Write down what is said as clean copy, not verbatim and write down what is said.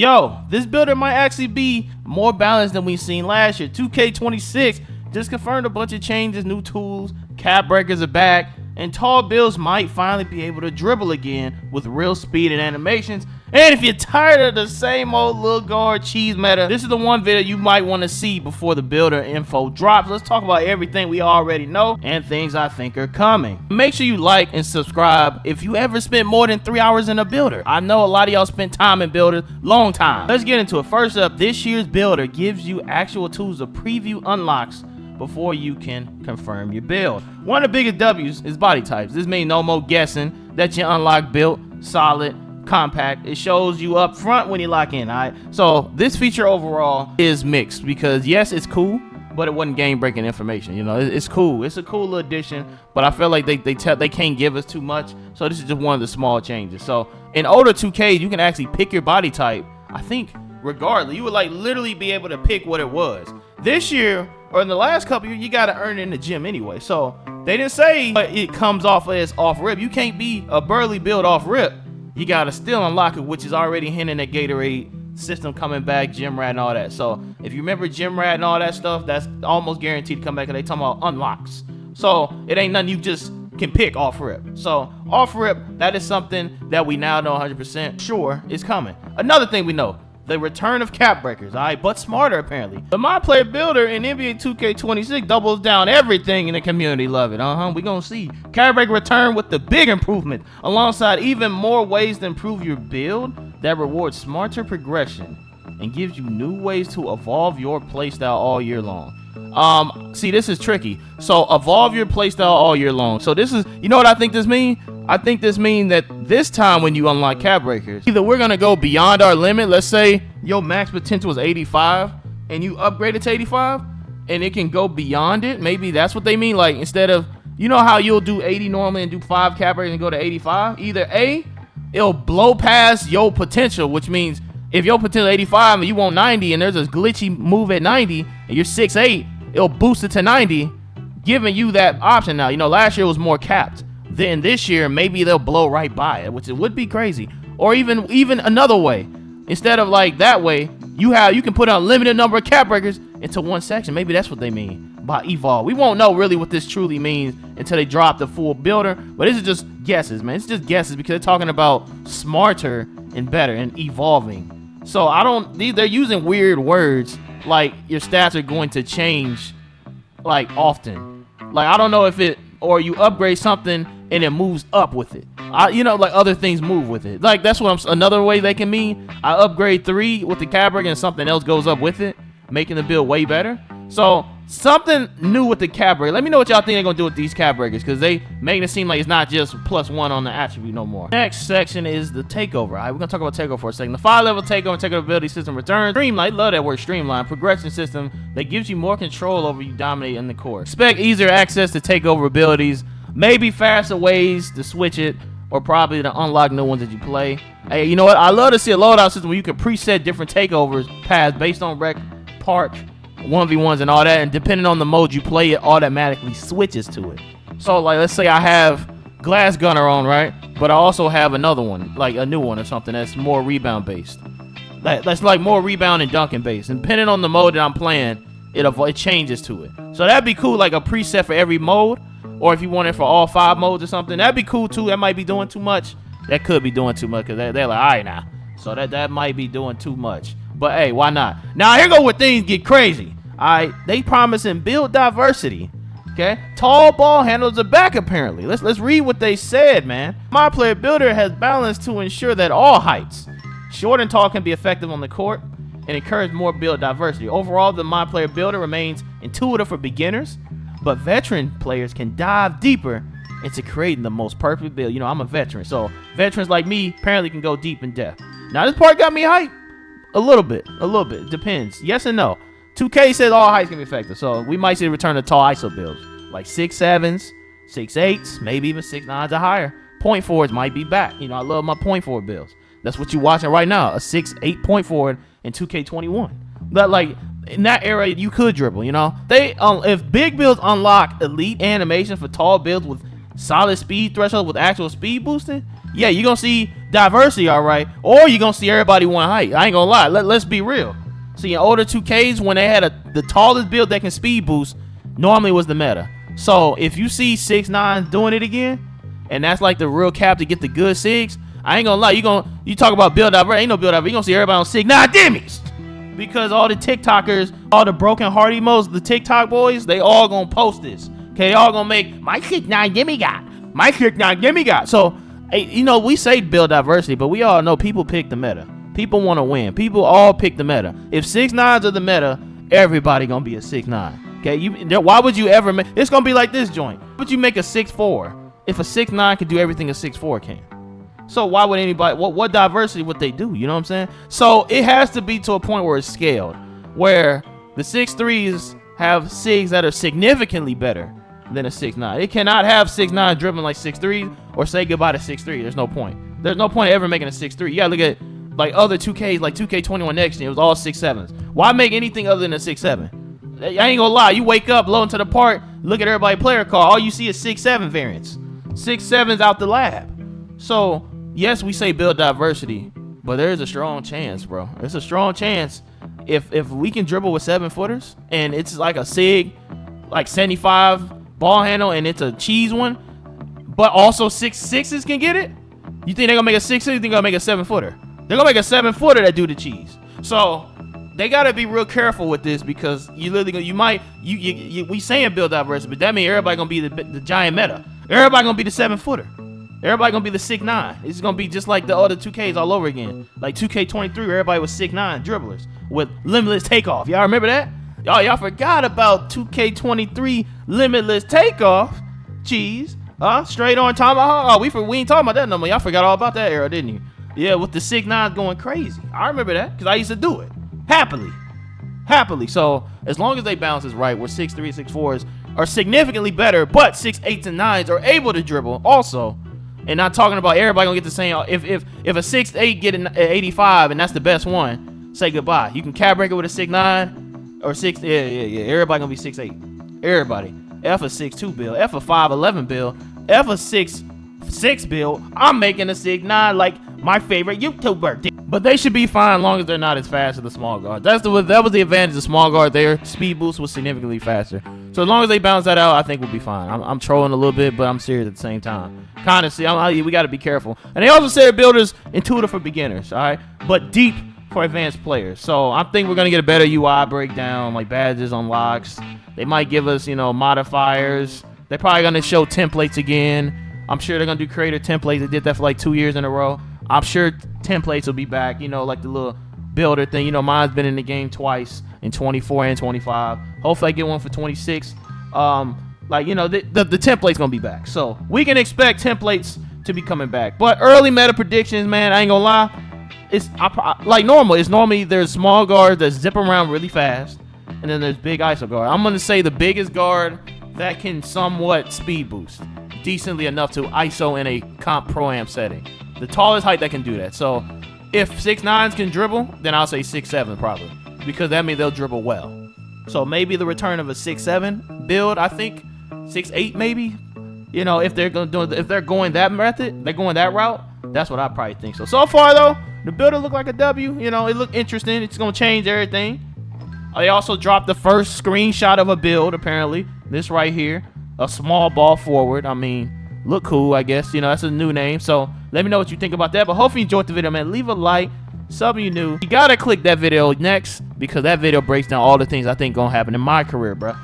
Yo, this builder might actually be more balanced than we've seen last year. 2K26 just confirmed a bunch of changes, new tools, cap breakers are back, and tall builds might finally be able to dribble again with real speed and animations. And if you're tired of the same old little guard cheese meta, this is the one video you might want to see before the builder info drops. Let's talk about everything we already know and things I think are coming. Make sure you like and subscribe if you ever spent more than 3 hours in a builder. I know a lot of y'all spent time in builders, long time. Let's get into it. First up, this year's builder gives you actual tools to preview unlocks before you can confirm your build. One of the biggest W's is body types. This means no more guessing that you unlock built, solid, compact. It shows you up front when you lock in. All right, so this feature overall is mixed because yes, it's cool, but it wasn't game breaking information. You know, it's cool, it's a cool little addition, but I feel like they can't give us too much, so this is just one of the small changes. So in older 2K, you can actually pick your body type. I think regardless, you would like literally be able to pick what it was. This year or in the last couple years, you got to earn it in the gym anyway, so they didn't say it comes off as off rip. You can't be a burly build off rip. You gotta still unlock it, which is already hinting at Gatorade system coming back, gym rat and all that. So if you remember gym rat and all that stuff, that's almost guaranteed to come back, and they talking about unlocks. So it ain't nothing you just can pick off rip. So off rip, that is something that we now know 100% sure is coming. Another thing we know, the return of cap breakers, all right, but smarter apparently. The MyPLAYER Builder in NBA 2K26 doubles down everything in the community. Love it. We gonna see cap breaker return with the big improvement, alongside even more ways to improve your build that rewards smarter progression and gives you new ways to evolve your playstyle all year long. See, this is tricky. So evolve your playstyle all year long. So this is, you know what I think this means? I think this means that this time when you unlock cap breakers, either we're gonna go beyond our limit. Let's say your max potential is 85 and you upgrade it to 85 and it can go beyond it. Maybe that's what they mean. Like instead of, you know how you'll do 80 normally and do 5 cap breakers and go to 85? Either A, it'll blow past your potential, which means if your potential is 85 and you want 90 and there's a glitchy move at 90 and you're 6'8", it'll boost it to 90, giving you that option now. You know, last year was more capped. Then this year, maybe they'll blow right by it, which it would be crazy. Or even another way. Instead of like that way, you can put a limited number of cap breakers into one section. Maybe that's what they mean by evolve. We won't know really what this truly means until they drop the full builder. But this is just guesses, man. It's just guesses because they're talking about smarter and better and evolving. So they're using weird words like your stats are going to change like often. Like I don't know if or you upgrade something and it moves up with it. You know, like other things move with it. Like that's what another way they can mean. I upgrade 3 with the cap breaker and something else goes up with it, making the build way better. So something new with the cap breaker. Let me know what y'all think they're gonna do with these cap breakers, because they make it seem like it's not just +1 on the attribute no more. Next section is the takeover. All right, we're gonna talk about takeover for a second. The 5-level takeover ability system returns. Streamlined, love that word, streamlined progression system that gives you more control over you dominate in the core. Expect easier access to takeover abilities, maybe faster ways to switch it, or probably to unlock new ones that you play. Hey, you know what? I love to see a loadout system where you can preset different takeovers paths based on rec, park, 1v1s and all that, and depending on the mode you play, it automatically switches to it. So like let's say I have glass gunner on, right, but I also have another one, like a new one or something that's more rebound based, that's like more rebound and dunking based, and depending on the mode that I'm playing, it changes to it. So that'd be cool, like a preset for every mode, or if you want it for all 5 modes or something, that'd be cool too. That might be doing too much. That could be doing too much, because they're like, all right now, so that might be doing too much. But hey, why not? Now here go where things get crazy. All right, they promising build diversity. Okay, tall ball handlers are back apparently. Let's read what they said, man. MyPLAYER Builder has balanced to ensure that all heights, short and tall, can be effective on the court and encourage more build diversity. Overall, the MyPLAYER Builder remains intuitive for beginners, but veteran players can dive deeper into creating the most perfect build. You know, I'm a veteran, so veterans like me apparently can go deep in depth. Now this part got me hyped. A little bit. Depends. Yes and no. 2K says all heights can be effective, so we might see a return to tall ISO builds, like 6'7s, 6'8s, maybe even 6'9s or higher. Point forwards might be back. You know, I love my point forward builds. That's what you're watching right now, a 6'8 point forward in 2K21. But like in that era, you could dribble. You know, if big builds unlock elite animation for tall builds with solid speed threshold with actual speed boosting, yeah, you're gonna see diversity, all right, or you're gonna see everybody one height. I ain't gonna lie. Let's be real. See, in older 2Ks, when they had the tallest build that can speed boost, normally was the meta. So if you see 6'9" doing it again, and that's like the real cap to get the good SIGs, I ain't gonna lie. You talk about build diversity, ain't no build diversity. You gonna see everybody on 6'9" dimmies, because all the TikTokers, all the broken heart emotes, the TikTok boys, they all gonna post this. Okay, they all gonna make my 6'9" demigod, my 6'9" demigod. So, you know, we say build diversity, but we all know people pick the meta. People want to win. People all pick the meta. If 6'9s are the meta, everybody gonna be a 6'9. Okay, why would you ever make? It's gonna be like this joint. But you make a 6'4" if a 6'9 can do everything a 6'4 can. So why would anybody? What diversity would they do? You know what I'm saying? So it has to be to a point where it's scaled, where the 6'3s have SIGs that are significantly better than a 6'9. It cannot have 6'9 dribbling like 6'3 or say goodbye to 6'3. There's no point. There's no point ever making a 6'3. You gotta look at like other 2Ks, like 2K21 next year. It was all 6'7s. Why make anything other than a 6'7? I ain't gonna lie. You wake up, low into the park, look at everybody player card. All you see is 6'7 variants. 6'7s out the lab. So yes, we say build diversity, but there's a strong chance, bro. There's a strong chance if we can dribble with 7-footers and it's like a SIG, like 75 ball handle, and it's a cheese one, but also 6'6s can get it. You think they're gonna make a 6'6? You think they're gonna make a 7-footer? They're gonna make a 7-footer that do the cheese. So they gotta be real careful with this, because you literally we saying build diversity, but that means everybody gonna be the giant meta. Everybody gonna be the 7-footer. Everybody gonna be the 6'9". It's gonna be just like the other 2Ks all over again. Like 2K23, everybody was 6'9" dribblers with limitless takeoff. Y'all remember that? Y'all forgot about 2K23 limitless takeoff. Cheese. Straight on tomahawk. Oh, we ain't talking about that no more. Y'all forgot all about that era, didn't you? Yeah, with the 6'9" going crazy. I remember that because I used to do it happily. So as long as they balance is right, where 6'3", 6'4s are significantly better, but 6'8s and 9s are able to dribble also. And not talking about everybody gonna get the same. If a 6'8 get an 85 and that's the best one, say goodbye. You can cap break it with a 6'9 or 6. Yeah. Everybody gonna be 6'8. Everybody. F a 6'2 build. F a 5'11 build. F a 6'6 build. I'm making a 6'9 like my favorite YouTuber. But they should be fine as long as they're not as fast as the small guard. That was the advantage of small guard there. Speed boost was significantly faster. So as long as they balance that out, I think we'll be fine. I'm trolling a little bit, but I'm serious at the same time. Kind of see, we got to be careful. And they also said builders intuitive for beginners, all right, but deep for advanced players. So I think we're gonna get a better UI breakdown, like badges, unlocks. They might give us, modifiers. They're probably gonna show templates again. I'm sure they're gonna do creator templates. They did that for like 2 years in a row. I'm sure templates will be back, like the little builder thing. Mine's been in the game twice, in 24 and 25. Hopefully I get one for 26. The template's gonna be back. So we can expect templates to be coming back. But early meta predictions, man, I ain't gonna lie. It's like normal. It's normally there's small guards that zip around really fast, and then there's big ISO guard. I'm gonna say the biggest guard that can somewhat speed boost decently enough to ISO in a comp pro-am setting. The tallest height that can do that. So if 6'9s can dribble, then I'll say 6'7 probably, because that means they'll dribble well. So maybe the return of a 6'7 build, I think 6'8 maybe. If they're going that method, they're going that route. That's what I probably think. So far though, the builder looked like a W. It looked interesting. It's gonna change everything. They also dropped the first screenshot of a build apparently. This right here, a small ball forward. I mean, look cool, I guess. That's a new name. So let me know what you think about that. But hopefully you enjoyed the video, man. Leave a like. Sub you new. You gotta click that video next, because that video breaks down all the things I think gonna happen in my career, bro.